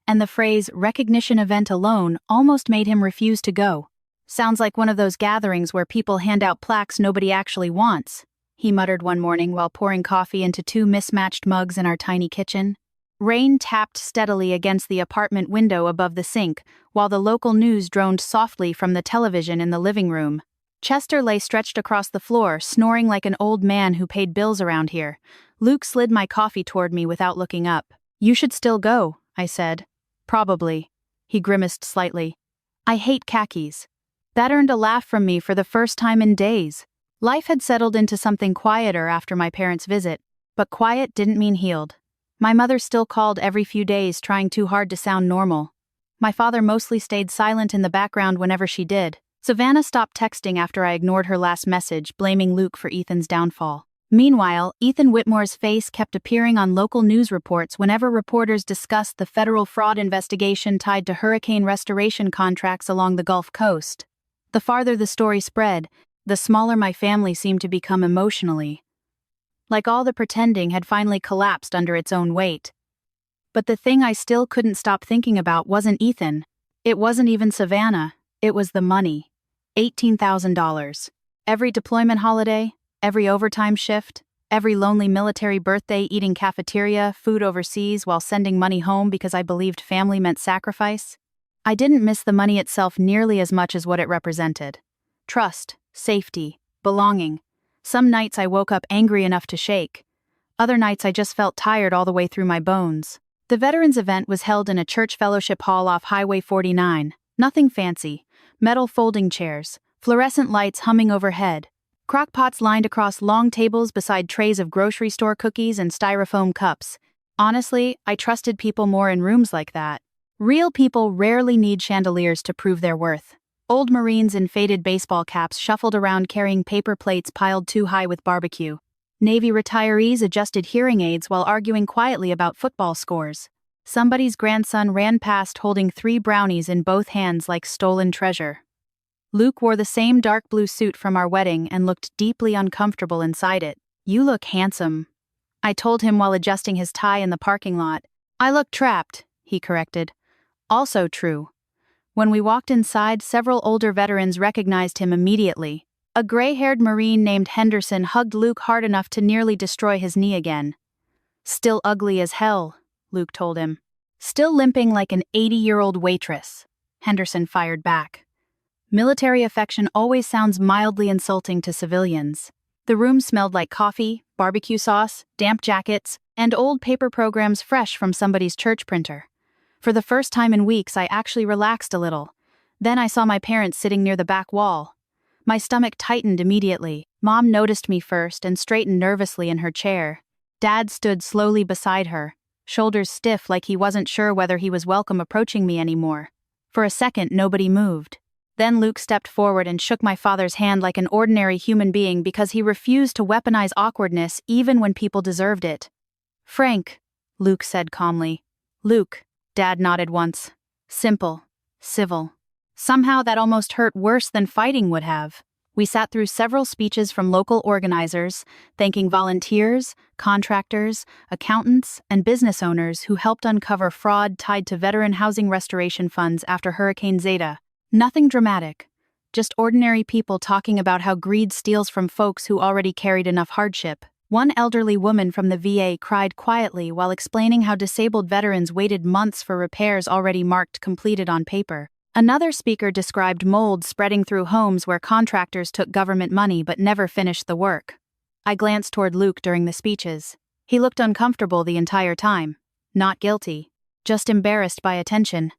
and the phrase recognition event alone almost made him refuse to go. Sounds like one of those gatherings where people hand out plaques nobody actually wants, he muttered one morning while pouring coffee into 2 mismatched mugs in our tiny kitchen. Rain tapped steadily against the apartment window above the sink, while the local news droned softly from the television in the living room. Chester lay stretched across the floor, snoring like an old man who paid bills around here. Luke slid my coffee toward me without looking up. "You should still go," I said. "Probably." He grimaced slightly. "I hate khakis." That earned a laugh from me for the first time in days. Life had settled into something quieter after my parents' visit, but quiet didn't mean healed. My mother still called every few days, trying too hard to sound normal. My father mostly stayed silent in the background whenever she did. Savannah stopped texting after I ignored her last message, blaming Luke for Ethan's downfall. Meanwhile, Ethan Whitmore's face kept appearing on local news reports whenever reporters discussed the federal fraud investigation tied to hurricane restoration contracts along the Gulf Coast. The farther the story spread, the smaller my family seemed to become emotionally. Like all the pretending had finally collapsed under its own weight. But the thing I still couldn't stop thinking about wasn't Ethan. It wasn't even Savannah. It was the money. $18,000. Every deployment holiday, every overtime shift, every lonely military birthday eating cafeteria, food overseas while sending money home because I believed family meant sacrifice. I didn't miss the money itself nearly as much as what it represented. Trust, safety, belonging. Some nights I woke up angry enough to shake. Other nights I just felt tired all the way through my bones. The Veterans event was held in a church fellowship hall off Highway 49. Nothing fancy. Metal folding chairs, fluorescent lights humming overhead, crockpots lined across long tables beside trays of grocery store cookies and styrofoam cups. Honestly, I trusted people more in rooms like that. Real people rarely need chandeliers to prove their worth. Old Marines in faded baseball caps shuffled around carrying paper plates piled too high with barbecue. Navy retirees adjusted hearing aids while arguing quietly about football scores. Somebody's grandson ran past holding 3 brownies in both hands like stolen treasure. Luke wore the same dark blue suit from our wedding and looked deeply uncomfortable inside it. "You look handsome," I told him while adjusting his tie in the parking lot. "I look trapped," he corrected. Also true. When we walked inside, several older veterans recognized him immediately. A gray-haired Marine named Henderson hugged Luke hard enough to nearly destroy his knee again. "Still ugly as hell," Luke told him. "Still limping like an 80-year-old waitress," Henderson fired back. Military affection always sounds mildly insulting to civilians. The room smelled like coffee, barbecue sauce, damp jackets, and old paper programs fresh from somebody's church printer. For the first time in weeks, I actually relaxed a little. Then I saw my parents sitting near the back wall. My stomach tightened immediately. Mom noticed me first and straightened nervously in her chair. Dad stood slowly beside her, shoulders stiff like he wasn't sure whether he was welcome approaching me anymore. For a second, nobody moved. Then Luke stepped forward and shook my father's hand like an ordinary human being because he refused to weaponize awkwardness even when people deserved it. "Frank," Luke said calmly. "Luke." Dad nodded once. Simple. Civil. Somehow that almost hurt worse than fighting would have. We sat through several speeches from local organizers, thanking volunteers, contractors, accountants, and business owners who helped uncover fraud tied to veteran housing restoration funds after Hurricane Zeta. Nothing dramatic. Just ordinary people talking about how greed steals from folks who already carried enough hardship. One elderly woman from the VA cried quietly while explaining how disabled veterans waited months for repairs already marked completed on paper. Another speaker described mold spreading through homes where contractors took government money but never finished the work. I glanced toward Luke during the speeches. He looked uncomfortable the entire time. Not guilty. Just embarrassed by attention.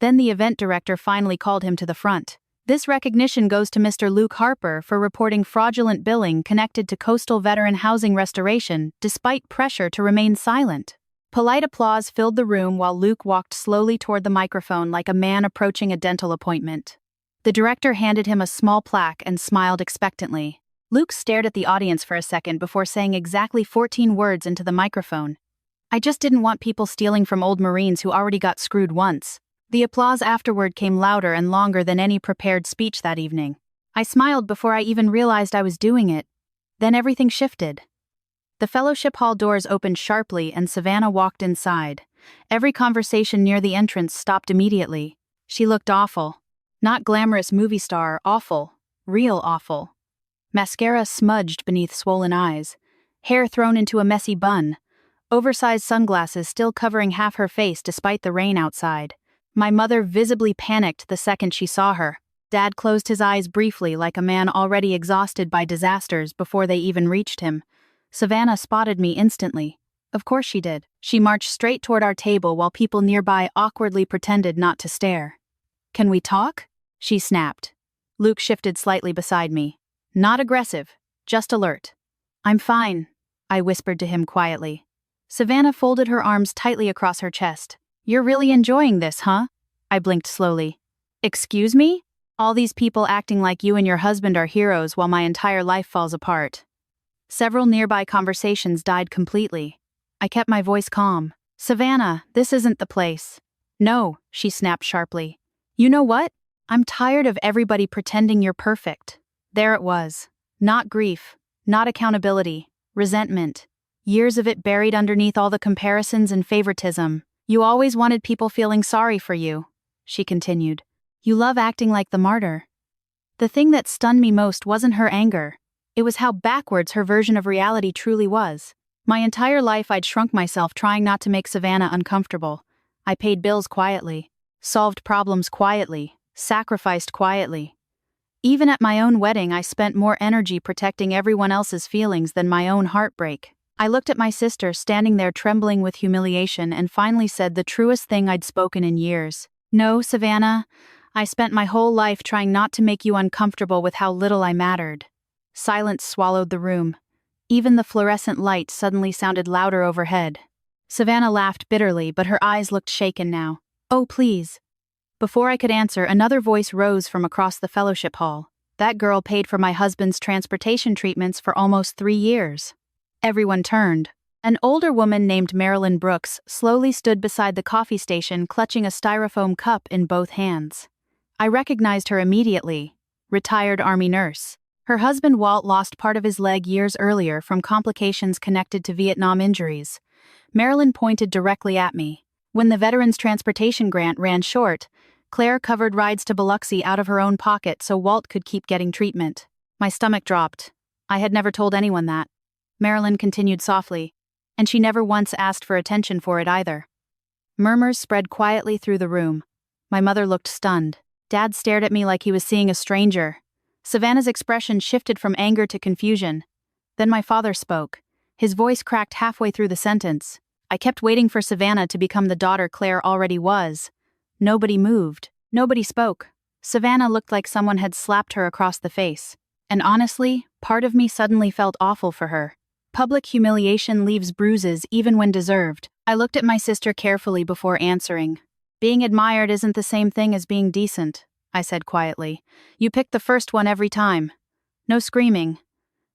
Then the event director finally called him to the front. This recognition goes to Mr. Luke Harper for reporting fraudulent billing connected to coastal veteran housing restoration, despite pressure to remain silent. Polite applause filled the room while Luke walked slowly toward the microphone like a man approaching a dental appointment. The director handed him a small plaque and smiled expectantly. Luke stared at the audience for a second before saying exactly 14 words into the microphone. "I just didn't want people stealing from old Marines who already got screwed once." The applause afterward came louder and longer than any prepared speech that evening. I smiled before I even realized I was doing it. Then everything shifted. The fellowship hall doors opened sharply and Savannah walked inside. Every conversation near the entrance stopped immediately. She looked awful. Not glamorous movie star, awful. Real awful. Mascara smudged beneath swollen eyes. Hair thrown into a messy bun. Oversized sunglasses still covering half her face despite the rain outside. My mother visibly panicked the second she saw her. Dad closed his eyes briefly like a man already exhausted by disasters before they even reached him. Savannah spotted me instantly. Of course she did. She marched straight toward our table while people nearby awkwardly pretended not to stare. "Can we talk?" she snapped. Luke shifted slightly beside me. Not aggressive, just alert. "I'm fine," I whispered to him quietly. Savannah folded her arms tightly across her chest. "You're really enjoying this, huh?" I blinked slowly. "Excuse me? All these people acting like you and your husband are heroes while my entire life falls apart." Several nearby conversations died completely. I kept my voice calm. "Savannah, this isn't the place." "No," she snapped sharply. "You know what? I'm tired of everybody pretending you're perfect." There it was. Not grief, not accountability, resentment. Years of it buried underneath all the comparisons and favoritism. "You always wanted people feeling sorry for you," she continued. "You love acting like the martyr." The thing that stunned me most wasn't her anger. It was how backwards her version of reality truly was. My entire life I'd shrunk myself trying not to make Savannah uncomfortable. I paid bills quietly, solved problems quietly, sacrificed quietly. Even at my own wedding I spent more energy protecting everyone else's feelings than my own heartbreak. I looked at my sister standing there trembling with humiliation and finally said the truest thing I'd spoken in years. "No, Savannah, I spent my whole life trying not to make you uncomfortable with how little I mattered." Silence swallowed the room. Even the fluorescent light suddenly sounded louder overhead. Savannah laughed bitterly, but her eyes looked shaken now. "Oh, please." Before I could answer, another voice rose from across the fellowship hall. "That girl paid for my husband's transportation treatments for almost 3 years." Everyone turned. An older woman named Marilyn Brooks slowly stood beside the coffee station clutching a styrofoam cup in both hands. I recognized her immediately. Retired Army nurse. Her husband Walt lost part of his leg years earlier from complications connected to Vietnam injuries. Marilyn pointed directly at me. When the Veterans Transportation Grant ran short, Claire covered rides to Biloxi out of her own pocket so Walt could keep getting treatment. My stomach dropped. I had never told anyone that. Marilyn continued softly, and she never once asked for attention for it either. Murmurs spread quietly through the room. My mother looked stunned. Dad stared at me like he was seeing a stranger. Savannah's expression shifted from anger to confusion. Then my father spoke. His voice cracked halfway through the sentence. I kept waiting for Savannah to become the daughter Claire already was. Nobody moved. Nobody spoke. Savannah looked like someone had slapped her across the face. And honestly, part of me suddenly felt awful for her. Public humiliation leaves bruises even when deserved. I looked at my sister carefully before answering. "Being admired isn't the same thing as being decent," I said quietly. "You picked the first one every time. No screaming.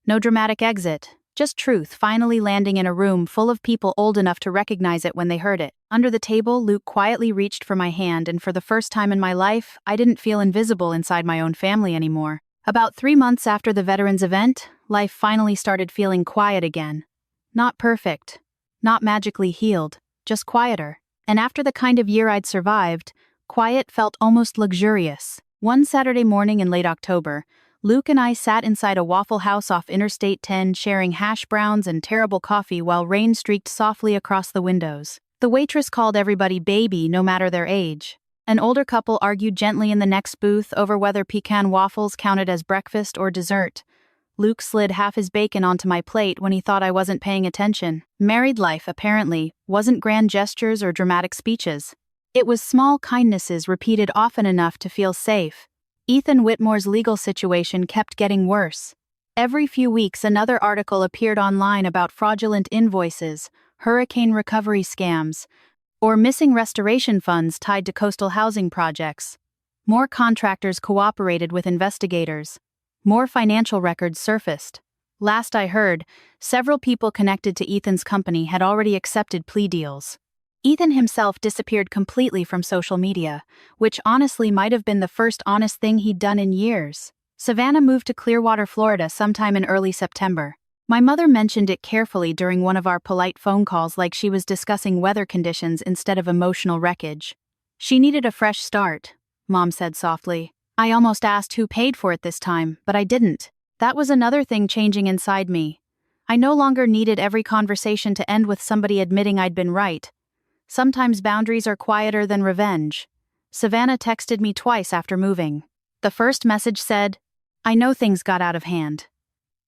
No dramatic exit. Just truth finally landing in a room full of people old enough to recognize it when they heard it." Under the table, Luke quietly reached for my hand, and for the first time in my life, I didn't feel invisible inside my own family anymore. About 3 months after the veterans event, life finally started feeling quiet again. Not perfect. Not magically healed. Just quieter. And after the kind of year I'd survived, quiet felt almost luxurious. One Saturday morning in late October, Luke and I sat inside a Waffle House off Interstate 10 sharing hash browns and terrible coffee while rain streaked softly across the windows. The waitress called everybody baby no matter their age. An older couple argued gently in the next booth over whether pecan waffles counted as breakfast or dessert. Luke slid half his bacon onto my plate when he thought I wasn't paying attention. Married life, apparently, wasn't grand gestures or dramatic speeches. It was small kindnesses repeated often enough to feel safe. Ethan Whitmore's legal situation kept getting worse. Every few weeks another article appeared online about fraudulent invoices, hurricane recovery scams, or missing restoration funds tied to coastal housing projects. More contractors cooperated with investigators. More financial records surfaced. Last I heard, several people connected to Ethan's company had already accepted plea deals. Ethan himself disappeared completely from social media, which honestly might have been the first honest thing he'd done in years. Savannah moved to Clearwater, Florida sometime in early September. My mother mentioned it carefully during one of our polite phone calls, like she was discussing weather conditions instead of emotional wreckage. She needed a fresh start, Mom said softly. I almost asked who paid for it this time, but I didn't. That was another thing changing inside me. I no longer needed every conversation to end with somebody admitting I'd been right. Sometimes boundaries are quieter than revenge. Savannah texted me twice after moving. The first message said, I know things got out of hand.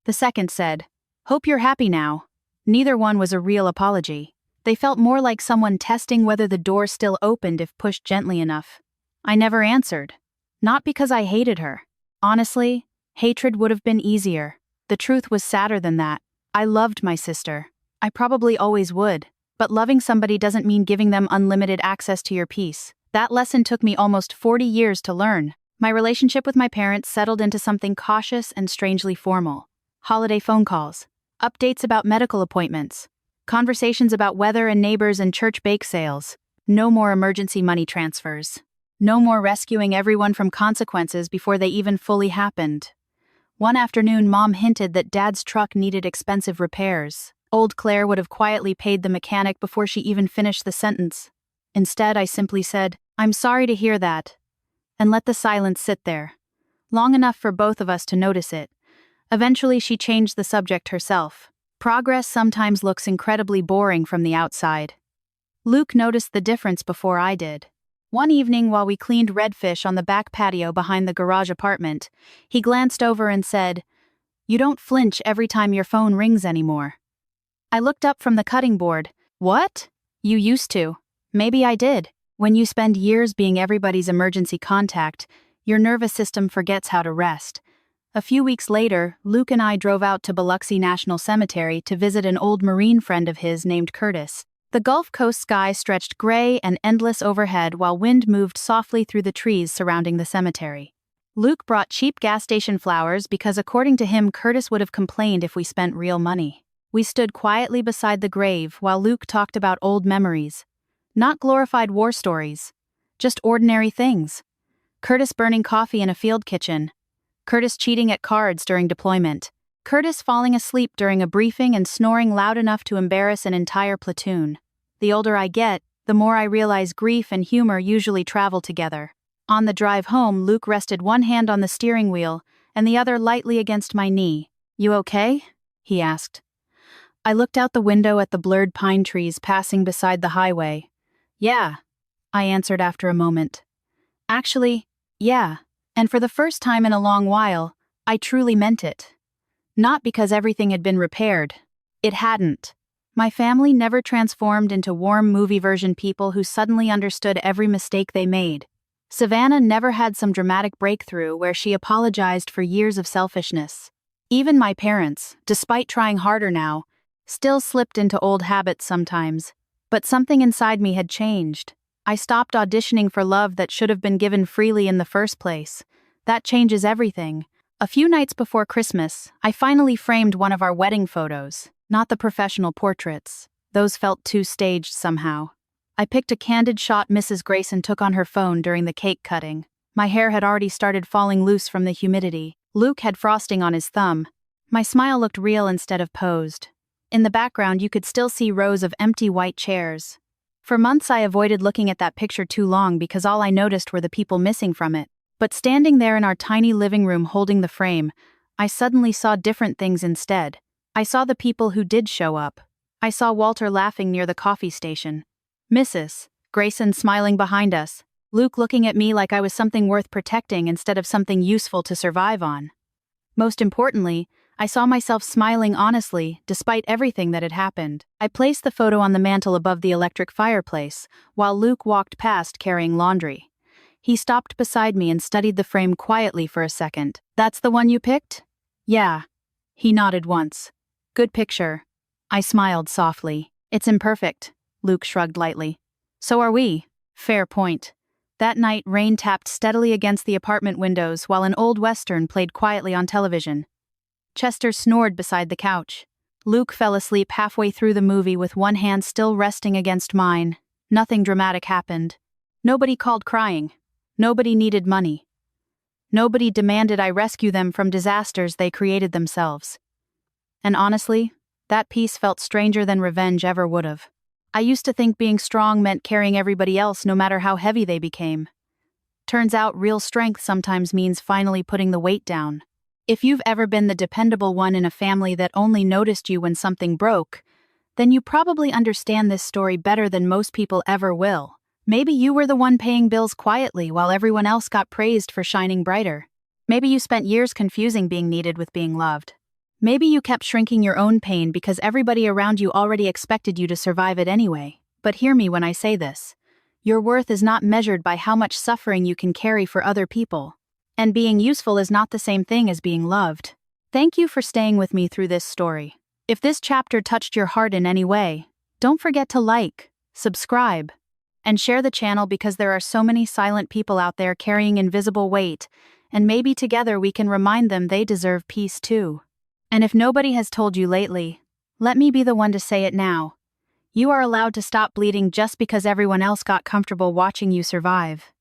The second said, hope you're happy now. Neither one was a real apology. They felt more like someone testing whether the door still opened if pushed gently enough. I never answered. Not because I hated her. Honestly, hatred would have been easier. The truth was sadder than that. I loved my sister. I probably always would. But loving somebody doesn't mean giving them unlimited access to your peace. That lesson took me almost 40 years to learn. My relationship with my parents settled into something cautious and strangely formal. Holiday phone calls, updates about medical appointments, conversations about weather and neighbors and church bake sales. No more emergency money transfers. No more rescuing everyone from consequences before they even fully happened. One afternoon, Mom hinted that Dad's truck needed expensive repairs. Old Claire would have quietly paid the mechanic before she even finished the sentence. Instead, I simply said, I'm sorry to hear that, and let the silence sit there. Long enough for both of us to notice it. Eventually, she changed the subject herself. Progress sometimes looks incredibly boring from the outside. Luke noticed the difference before I did. One evening, while we cleaned redfish on the back patio behind the garage apartment, he glanced over and said, You don't flinch every time your phone rings anymore. I looked up from the cutting board. What? You used to. Maybe I did. When you spend years being everybody's emergency contact, your nervous system forgets how to rest. A few weeks later, Luke and I drove out to Biloxi National Cemetery to visit an old Marine friend of his named Curtis. The Gulf Coast sky stretched gray and endless overhead while wind moved softly through the trees surrounding the cemetery. Luke brought cheap gas station flowers because, according to him, Curtis would have complained if we spent real money. We stood quietly beside the grave while Luke talked about old memories. Not glorified war stories. Just ordinary things. Curtis burning coffee in a field kitchen. Curtis cheating at cards during deployment. Curtis falling asleep during a briefing and snoring loud enough to embarrass an entire platoon. The older I get, the more I realize grief and humor usually travel together. On the drive home, Luke rested one hand on the steering wheel and the other lightly against my knee. You okay? He asked. I looked out the window at the blurred pine trees passing beside the highway. Yeah, I answered after a moment. Actually, yeah, and for the first time in a long while, I truly meant it. Not because everything had been repaired. It hadn't. My family never transformed into warm movie version people who suddenly understood every mistake they made. Savannah never had some dramatic breakthrough where she apologized for years of selfishness. Even my parents, despite trying harder now, still slipped into old habits sometimes. But something inside me had changed. I stopped auditioning for love that should have been given freely in the first place. That changes everything. A few nights before Christmas, I finally framed one of our wedding photos, not the professional portraits. Those felt too staged somehow. I picked a candid shot Mrs. Grayson took on her phone during the cake cutting. My hair had already started falling loose from the humidity. Luke had frosting on his thumb. My smile looked real instead of posed. In the background, you could still see rows of empty white chairs. For months, I avoided looking at that picture too long because all I noticed were the people missing from it. But standing there in our tiny living room holding the frame, I suddenly saw different things instead. I saw the people who did show up. I saw Walter laughing near the coffee station. Mrs. Grayson smiling behind us. Luke looking at me like I was something worth protecting instead of something useful to survive on. Most importantly, I saw myself smiling honestly, despite everything that had happened. I placed the photo on the mantel above the electric fireplace, while Luke walked past carrying laundry. He stopped beside me and studied the frame quietly for a second. "That's the one you picked?" "Yeah." He nodded once. "Good picture." I smiled softly. "It's imperfect," Luke shrugged lightly. "So are we." Fair point. That night, rain tapped steadily against the apartment windows while an old western played quietly on television. Chester snored beside the couch. Luke fell asleep halfway through the movie with one hand still resting against mine. Nothing dramatic happened. Nobody called crying. Nobody needed money. Nobody demanded I rescue them from disasters they created themselves. And honestly, that peace felt stranger than revenge ever would have. I used to think being strong meant carrying everybody else no matter how heavy they became. Turns out real strength sometimes means finally putting the weight down. If you've ever been the dependable one in a family that only noticed you when something broke, then you probably understand this story better than most people ever will. Maybe you were the one paying bills quietly while everyone else got praised for shining brighter. Maybe you spent years confusing being needed with being loved. Maybe you kept shrinking your own pain because everybody around you already expected you to survive it anyway. But hear me when I say this. Your worth is not measured by how much suffering you can carry for other people. And being useful is not the same thing as being loved. Thank you for staying with me through this story. If this chapter touched your heart in any way, don't forget to like, subscribe, and share the channel because there are so many silent people out there carrying invisible weight, and maybe together we can remind them they deserve peace too. And if nobody has told you lately, let me be the one to say it now. You are allowed to stop bleeding just because everyone else got comfortable watching you survive.